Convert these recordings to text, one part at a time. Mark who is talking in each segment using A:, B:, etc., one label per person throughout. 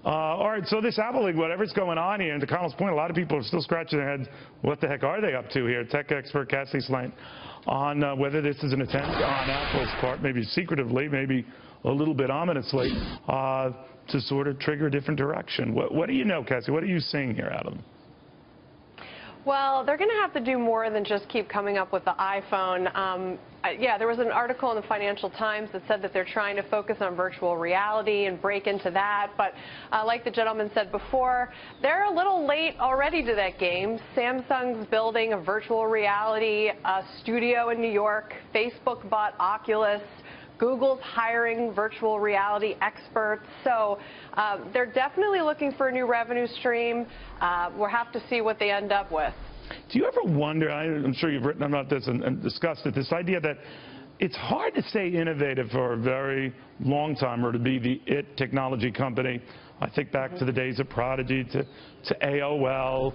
A: All right, so this Apple League, whatever's going on here, and to Connell's point, a lot of people are still scratching their heads. What the heck are they up to here? Tech expert Cassie Slane on whether this is an attempt on Apple's part, maybe secretively, maybe a little bit ominously, to sort of trigger a different direction. What do you know, Cassie? What are you seeing here out of them?
B: Well, they're going to have to do more than just keep coming up with the iPhone. Yeah, there was an article in the Financial Times that said that they're trying to focus on virtual reality and break into that. But like the gentleman said before, they're a little late already to that game. Samsung's building a virtual reality studio in New York. Facebook bought Oculus. Google's hiring virtual reality experts. So they're definitely looking for a new revenue stream. We'll have to see what they end up with.
A: Do you ever wonder, I'm sure you've written about this and discussed it, this idea that it's hard to stay innovative for a very long time or to be the it technology company. I think back to the days of Prodigy, to AOL.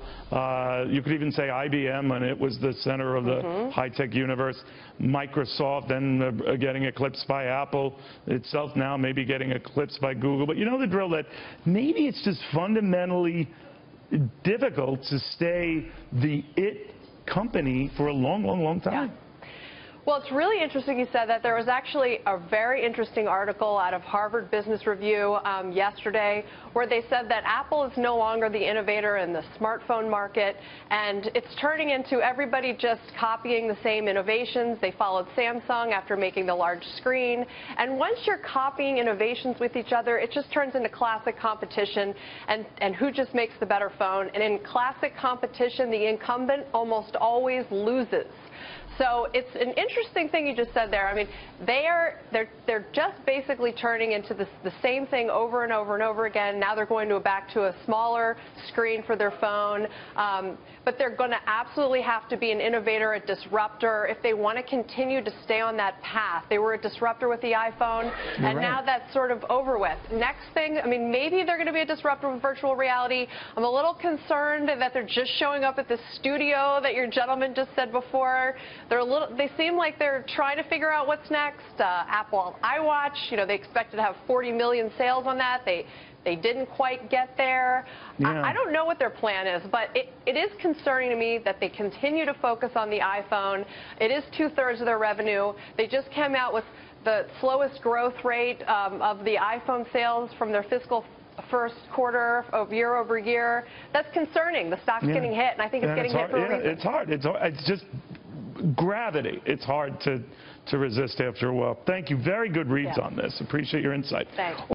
A: You could even say IBM when it was the center of the high-tech universe. Microsoft then getting eclipsed by Apple itself now, maybe getting eclipsed by Google. But you know the drill that maybe it's just fundamentally difficult to stay the it company for a long, long, long time.
B: Yeah. Well, it's really interesting you said that. There was actually a very interesting article out of Harvard Business Review yesterday where they said that Apple is no longer the innovator in the smartphone market, and it's turning into everybody just copying the same innovations. They followed Samsung after making the large screen, and once you're copying innovations with each other, it just turns into classic competition and who just makes the better phone. And in classic competition, the incumbent almost always loses. So it's an interesting thing you just said there. I mean, they're just basically turning into the same thing over and over and over again. Now they're going back to a smaller screen for their phone. But they're going to absolutely have to be an innovator, a disruptor, if they want to continue to stay on that path. They were a disruptor with the iPhone, and now that's sort of over with. Next thing, I mean, maybe they're going to be a disruptor with virtual reality. I'm a little concerned that they're just showing up at the studio that your gentleman just said before. They seem like they're trying to figure out what's next. Apple iWatch, you know, they expected to have 40 million sales on that. They didn't quite get there. Yeah. I don't know what their plan is, but it is concerning to me that they continue to focus on the iPhone. It is 2/3 of their revenue. They just came out with the slowest growth rate of the iPhone sales from their fiscal first quarter of year over year. That's concerning. The stock's getting hit, and I think it's getting hit for a reason.
A: It's hard. It's just gravity. It's hard to resist after a while. Thank you. Very good reads on this. Appreciate your insight.
B: Thanks.